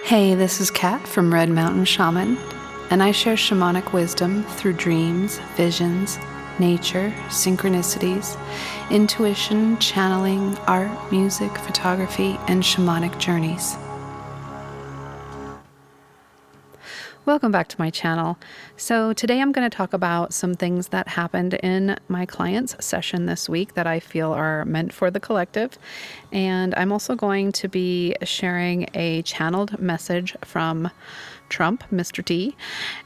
Hey, this is Kat from Red Mountain Shaman, and I share shamanic wisdom through dreams, visions, nature, synchronicities, intuition, channeling, art, music, photography, and shamanic journeys. Welcome back to my channel. So today I'm going to talk about some things that happened in my client's session this week that I feel are meant for the collective. And I'm also going to be sharing a channeled message from Trump, Mr. T.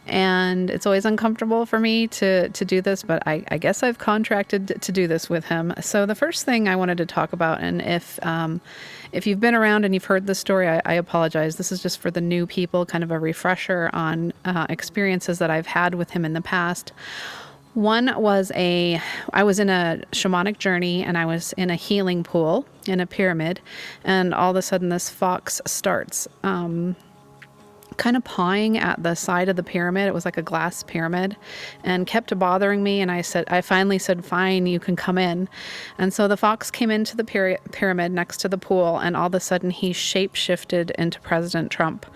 And it's always uncomfortable for me to do this, but I guess I've contracted to do this with him. So the first thing I wanted to talk about, and if you've been around and you've heard this story, I apologize. This is just for the new people, kind of a refresher on experiences that I've had with him in the past. One was I was in a shamanic journey and I was in a healing pool in a pyramid, and all of a sudden this fox starts kind of pawing at the side of the pyramid. It was like a glass pyramid and kept bothering me. And I finally said, fine, you can come in. And so the fox came into the pyramid next to the pool, and all of a sudden he shape-shifted into President Trump.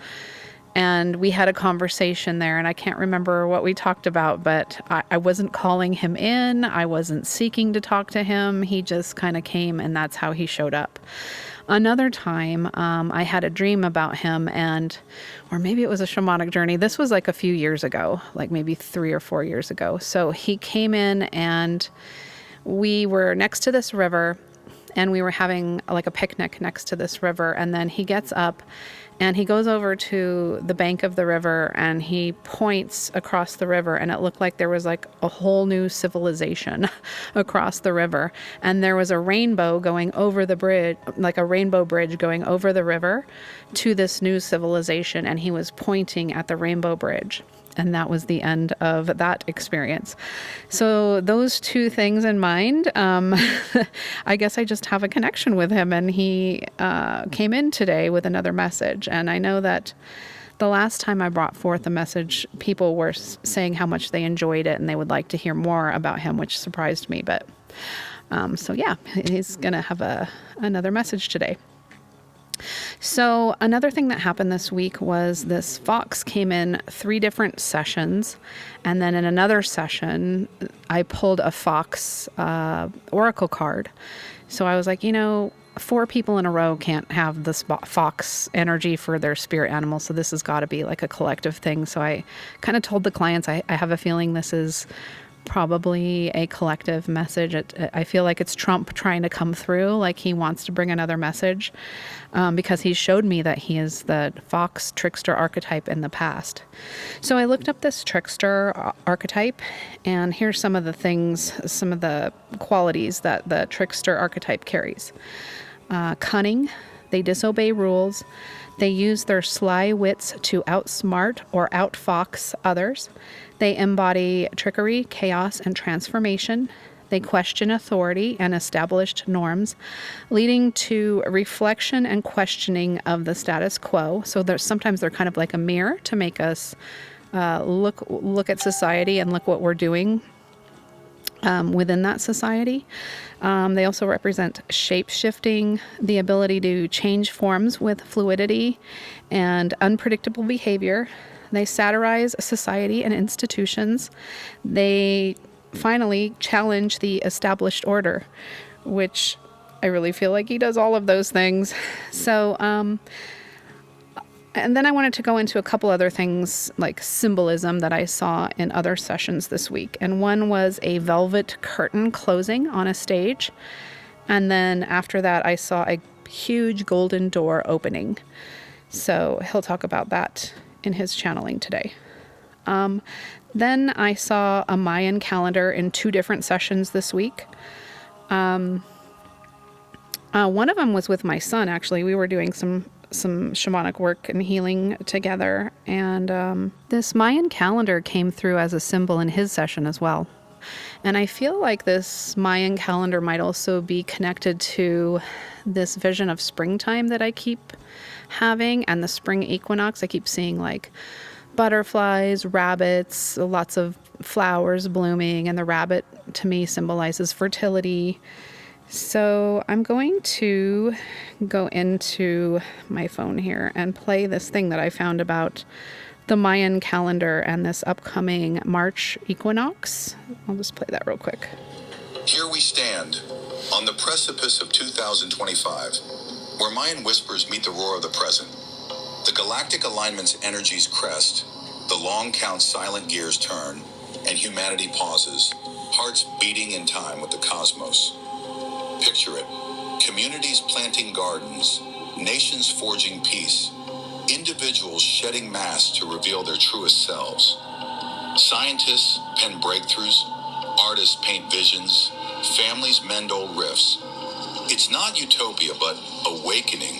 And we had a conversation there, and I can't remember what we talked about, but I wasn't calling him in. I wasn't seeking to talk to him. He just kind of came, and that's how he showed up. Another time, I had a dream about him, or maybe it was a shamanic journey. This was like a few years ago, like maybe 3 or 4 years ago. So he came in and we were next to this river, and we were having like a picnic next to this river. And then he gets up and he goes over to the bank of the river and he points across the river, and it looked like there was like a whole new civilization across the river. And there was a rainbow going over the bridge, like a rainbow bridge going over the river to this new civilization. And he was pointing at the rainbow bridge. And that was the end of that experience. So those two things in mind, I guess I just have a connection with him. And he came in today with another message. And I know that the last time I brought forth a message, people were saying how much they enjoyed it and they would like to hear more about him, which surprised me. But so yeah, he's going to have another message today. So another thing that happened this week was this fox came in 3 different sessions. And then in another session, I pulled a fox oracle card. So I was like, 4 people in a row can't have this fox energy for their spirit animal. So this has got to be like a collective thing. So I kind of told the clients, I have a feeling this is probably a collective message. I feel like it's Trump trying to come through, like he wants to bring another message, because he showed me that he is the fox trickster archetype in the past. So I looked up this trickster archetype, and here's some of the qualities that the trickster archetype carries. Cunning. They disobey rules. They use their sly wits to outsmart or outfox others. They embody trickery, chaos, and transformation. They question authority and established norms, leading to reflection and questioning of the status quo. So sometimes they're kind of like a mirror to make us look at society and look what we're doing within that society. They also represent shape-shifting, the ability to change forms with fluidity and unpredictable behavior. They satirize society and institutions. They finally challenge the established order, which I really feel like he does all of those things. So, and then I wanted to go into a couple other things like symbolism that I saw in other sessions this week. And one was a velvet curtain closing on a stage. And then after that, I saw a huge golden door opening. So he'll talk about that in his channeling today. Then I saw a Mayan calendar in 2 different sessions this week. One of them was with my son, actually. We were doing some shamanic work and healing together. And this Mayan calendar came through as a symbol in his session as well. And I feel like this Mayan calendar might also be connected to this vision of springtime that I keep having, and the spring equinox. I keep seeing like butterflies, rabbits, lots of flowers blooming, and the rabbit to me symbolizes fertility So I'm going to go into my phone here and play this thing that I found about the Mayan calendar and this upcoming March equinox. I'll just play that real quick. Here we stand, on the precipice of 2025, where Mayan whispers meet the roar of the present. The galactic alignment's energies crest, the long count silent gears turn, and humanity pauses, hearts beating in time with the cosmos. Picture it. Communities planting gardens, nations forging peace, individuals shedding masks to reveal their truest selves. Scientists pen breakthroughs, artists paint visions, families mend old rifts. It's not utopia, but awakening.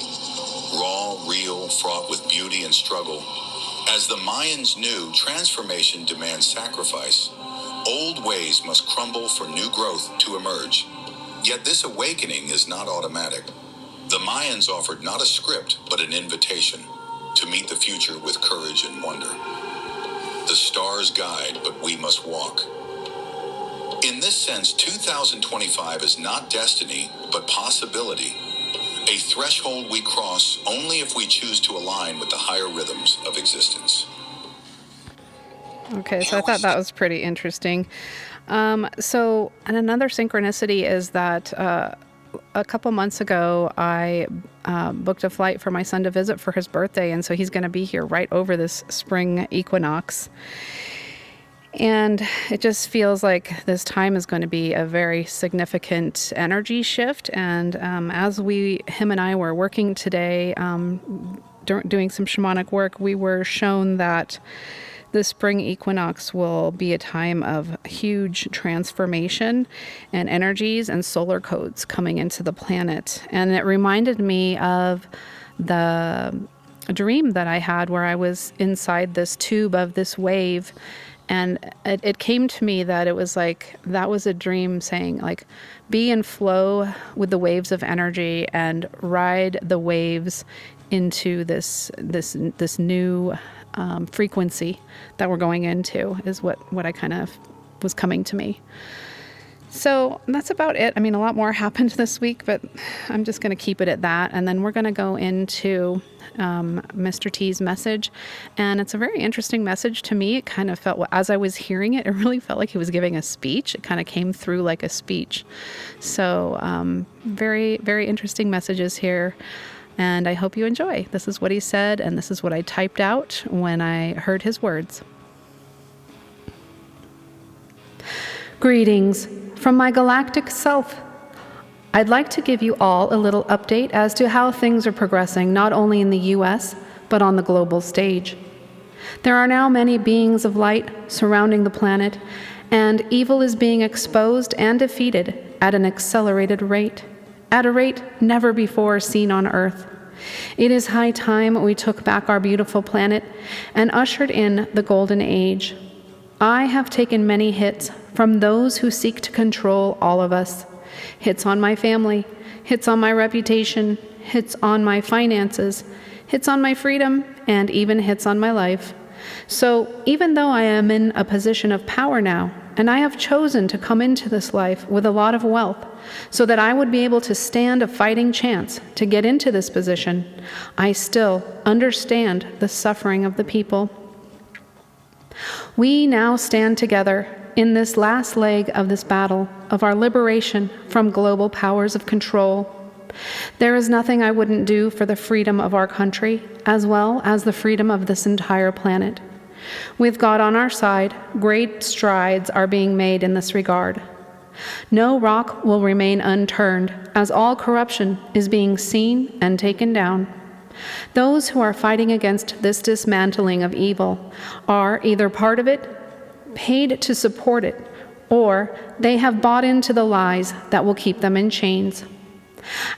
Raw, real, fraught with beauty and struggle. As the Mayans knew, transformation demands sacrifice. Old ways must crumble for new growth to emerge. Yet this awakening is not automatic. The Mayans offered not a script, but an invitation to meet the future with courage and wonder. The stars guide, but we must walk. In this sense, 2025 is not destiny, but possibility. A threshold we cross only if we choose to align with the higher rhythms of existence. Okay, so I thought that was pretty interesting. And another synchronicity is that a couple months ago, I booked a flight for my son to visit for his birthday, and so he's going to be here right over this spring equinox. And it just feels like this time is going to be a very significant energy shift. And as him and I were working today, doing some shamanic work, we were shown that the spring equinox will be a time of huge transformation and energies and solar codes coming into the planet. And it reminded me of the dream that I had where I was inside this tube of this wave. And it came to me that it was like, that was a dream saying, like, be in flow with the waves of energy and ride the waves into this new frequency that we're going into, is what I kind of was coming to me. So that's about it. I mean, a lot more happened this week, but I'm just going to keep it at that. And then we're going to go into Mr. T's message. And it's a very interesting message to me. It kind of felt, as I was hearing it, it really felt like he was giving a speech. It kind of came through like a speech. So very, very interesting messages here. And I hope you enjoy. This is what he said, and this is what I typed out when I heard his words. Greetings from my galactic self. I'd like to give you all a little update as to how things are progressing, not only in the US, but on the global stage. There are now many beings of light surrounding the planet, and evil is being exposed and defeated at an accelerated rate, at a rate never before seen on Earth. It is high time we took back our beautiful planet and ushered in the golden age. I have taken many hits from those who seek to control all of us. Hits on my family, hits on my reputation, hits on my finances, hits on my freedom, and even hits on my life. So even though I am in a position of power now, and I have chosen to come into this life with a lot of wealth so that I would be able to stand a fighting chance to get into this position, I still understand the suffering of the people. We now stand together in this last leg of this battle of our liberation from global powers of control. There is nothing I wouldn't do for the freedom of our country, as well as the freedom of this entire planet. With God on our side, great strides are being made in this regard. No rock will remain unturned, as all corruption is being seen and taken down. Those who are fighting against this dismantling of evil are either part of it, paid to support it, or they have bought into the lies that will keep them in chains.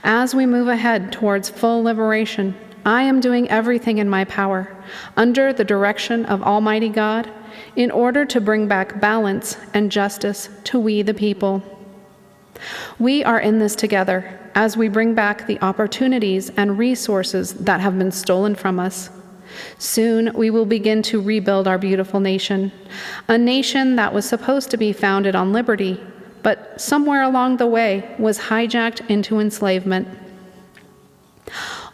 As we move ahead towards full liberation, I am doing everything in my power, under the direction of Almighty God, in order to bring back balance and justice to we the people. We are in this together as we bring back the opportunities and resources that have been stolen from us. Soon we will begin to rebuild our beautiful nation, a nation that was supposed to be founded on liberty, but somewhere along the way was hijacked into enslavement.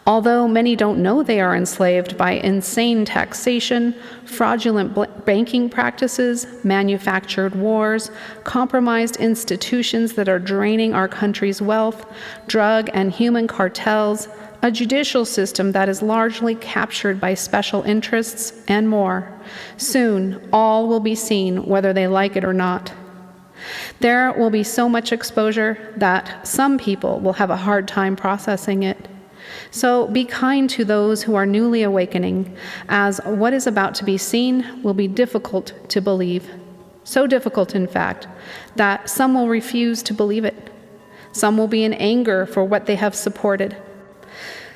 Although many don't know they are enslaved by insane taxation, fraudulent banking practices, manufactured wars, compromised institutions that are draining our country's wealth, drug and human cartels, a judicial system that is largely captured by special interests, and more. Soon, all will be seen whether they like it or not. There will be so much exposure that some people will have a hard time processing it. So be kind to those who are newly awakening, as what is about to be seen will be difficult to believe. So difficult, in fact, that some will refuse to believe it. Some will be in anger for what they have supported.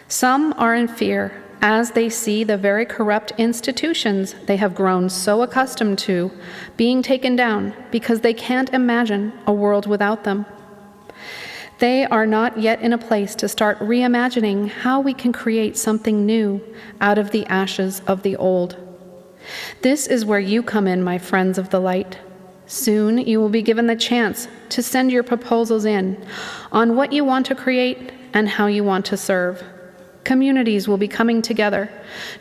Some are in fear as they see the very corrupt institutions they have grown so accustomed to being taken down because they can't imagine a world without them. They are not yet in a place to start reimagining how we can create something new out of the ashes of the old. This is where you come in, my friends of the light. Soon you will be given the chance to send your proposals in on what you want to create and how you want to serve. Communities will be coming together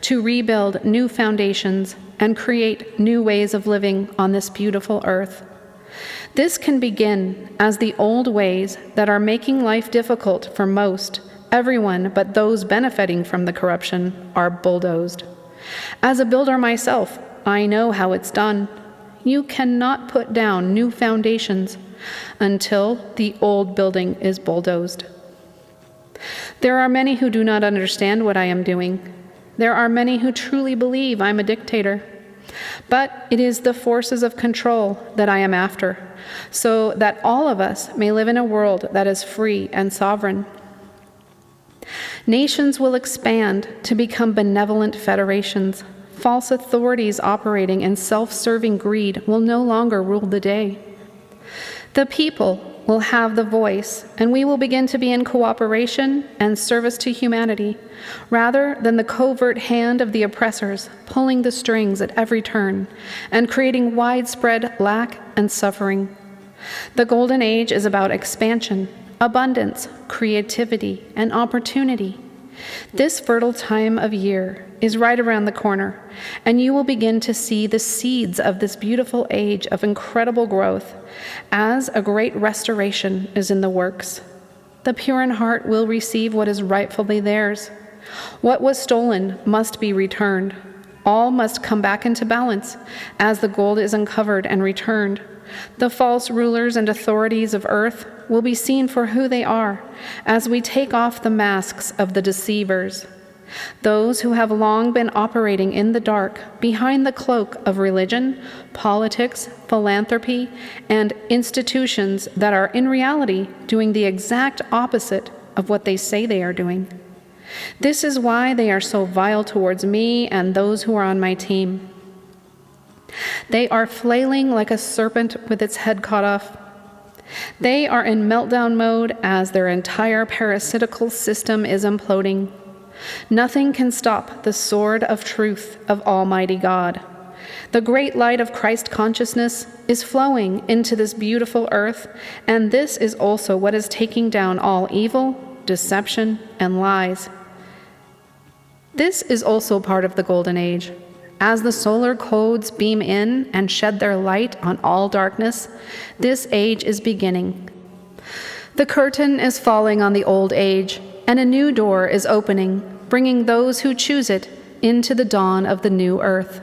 to rebuild new foundations and create new ways of living on this beautiful earth. This can begin as the old ways that are making life difficult for most, everyone but those benefiting from the corruption, are bulldozed. As a builder myself, I know how it's done. You cannot put down new foundations until the old building is bulldozed. There are many who do not understand what I am doing. There are many who truly believe I'm a dictator. But it is the forces of control that I am after, so that all of us may live in a world that is free and sovereign. Nations will expand to become benevolent federations. False authorities operating in self-serving greed will no longer rule the day. The people will have the voice, and we will begin to be in cooperation and service to humanity, rather than the covert hand of the oppressors pulling the strings at every turn and creating widespread lack and suffering. The Golden Age is about expansion, abundance, creativity, and opportunity. This fertile time of year is right around the corner, and you will begin to see the seeds of this beautiful age of incredible growth as a great restoration is in the works. The pure in heart will receive what is rightfully theirs. What was stolen must be returned. All must come back into balance as the gold is uncovered and returned. The false rulers and authorities of earth will be seen for who they are as we take off the masks of the deceivers. Those who have long been operating in the dark behind the cloak of religion, politics, philanthropy, and institutions that are in reality doing the exact opposite of what they say they are doing. This is why they are so vile towards me and those who are on my team. They are flailing like a serpent with its head cut off. They are in meltdown mode as their entire parasitical system is imploding. Nothing can stop the sword of truth of Almighty God. The great light of Christ consciousness is flowing into this beautiful earth, and this is also what is taking down all evil, deception, and lies. This is also part of the Golden Age. As the solar codes beam in and shed their light on all darkness, this age is beginning. The curtain is falling on the old age, and a new door is opening, bringing those who choose it into the dawn of the new earth.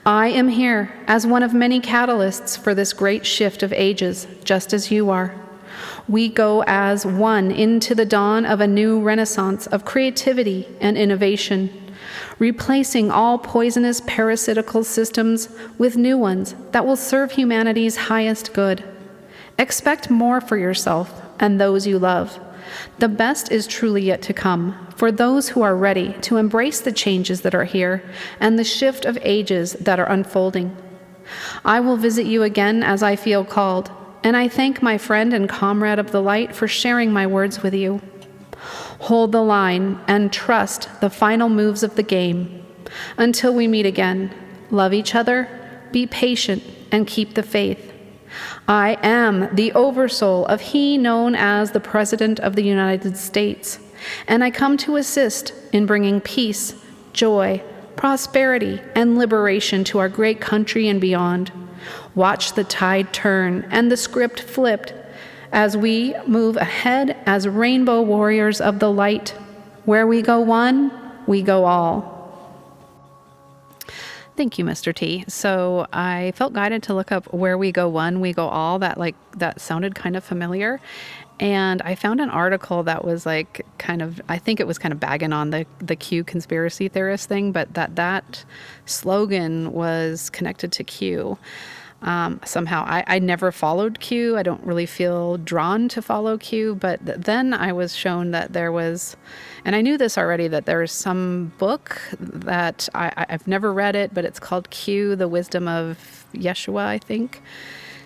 I am here as one of many catalysts for this great shift of ages, just as you are. We go as one into the dawn of a new renaissance of creativity and innovation, replacing all poisonous parasitical systems with new ones that will serve humanity's highest good. Expect more for yourself and those you love. The best is truly yet to come for those who are ready to embrace the changes that are here and the shift of ages that are unfolding. I will visit you again as I feel called, and I thank my friend and comrade of the light for sharing my words with you. Hold the line and trust the final moves of the game. Until we meet again, love each other, be patient, and keep the faith. I am the oversoul of he known as the President of the United States, and I come to assist in bringing peace, joy, prosperity, and liberation to our great country and beyond. Watch the tide turn and the script flipped as we move ahead as rainbow warriors of the light. Where we go one, we go all. Thank you, Mr. T. So I felt guided to look up Where We Go One, We Go All. That sounded kind of familiar. And I found an article that was like I think it was kind of bagging on the Q conspiracy theorist thing, but that slogan was connected to Q. Somehow I never followed Q. I don't really feel drawn to follow Q, but then I was shown that there was, and I knew this already, that there's some book that I've never read it, but it's called Q, The Wisdom of Yeshua, I think.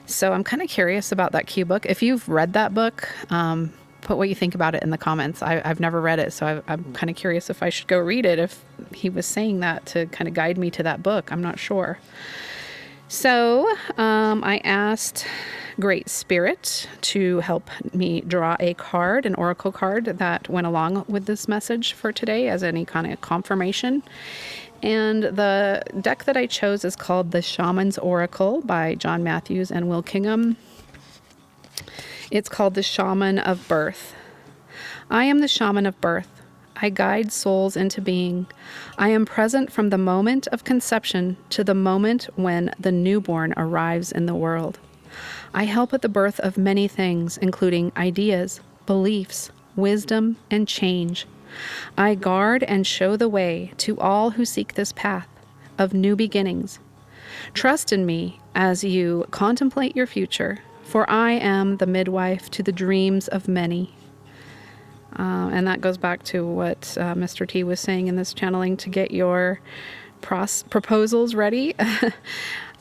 So I'm kind of curious about that Q book. If you've read that book, put what you think about it in the comments. I've never read it, so I'm kind of curious if I should go read it, if he was saying that to kind of guide me to that book. I'm not sure. So I asked Great Spirit to help me draw a card, an oracle card that went along with this message for today as any kind of confirmation. And the deck that I chose is called The Shaman's Oracle by John Matthews and Will Kingham. It's called The Shaman of Birth. I am the shaman of birth. I guide souls into being. I am present from the moment of conception to the moment when the newborn arrives in the world. I help at the birth of many things, including ideas, beliefs, wisdom, and change. I guard and show the way to all who seek this path of new beginnings. Trust in me as you contemplate your future, for I am the midwife to the dreams of many. And that goes back to what Mr. T was saying in this channeling, to get your proposals ready.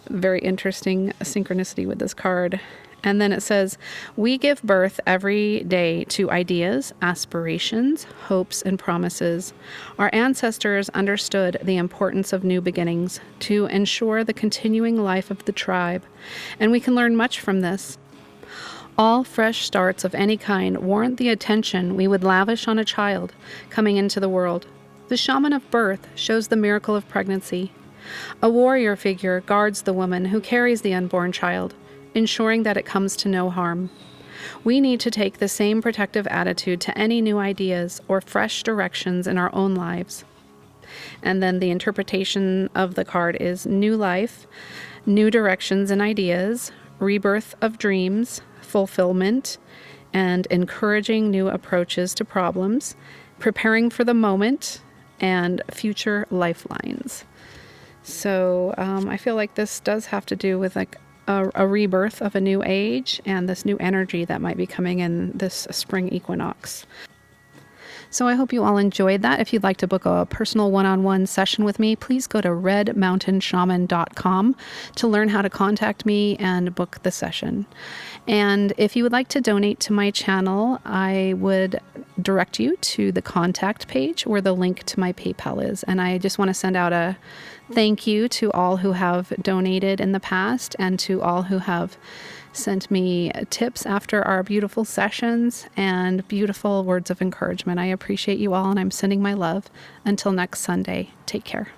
Very interesting synchronicity with this card. And then it says, we give birth every day to ideas, aspirations, hopes, and promises. Our ancestors understood the importance of new beginnings to ensure the continuing life of the tribe, and we can learn much from this. All fresh starts of any kind warrant the attention we would lavish on a child coming into the world. The shaman of birth shows the miracle of pregnancy. A warrior figure guards the woman who carries the unborn child, ensuring that it comes to no harm. We need to take the same protective attitude to any new ideas or fresh directions in our own lives. And then the interpretation of the card is new life, new directions and ideas, rebirth of dreams, fulfillment, and encouraging new approaches to problems, preparing for the moment, and future lifelines. So I feel like this does have to do with like a rebirth of a new age and this new energy that might be coming in this spring equinox. So I hope you all enjoyed that. If you'd like to book a personal one-on-one session with me, please go to redmountainshaman.com to learn how to contact me and book the session. And if you would like to donate to my channel, I would direct you to the contact page where the link to my PayPal is. And I just want to send out a thank you to all who have donated in the past and to all who have sent me tips after our beautiful sessions and beautiful words of encouragement. I appreciate you all, and I'm sending my love. Until next Sunday, take care.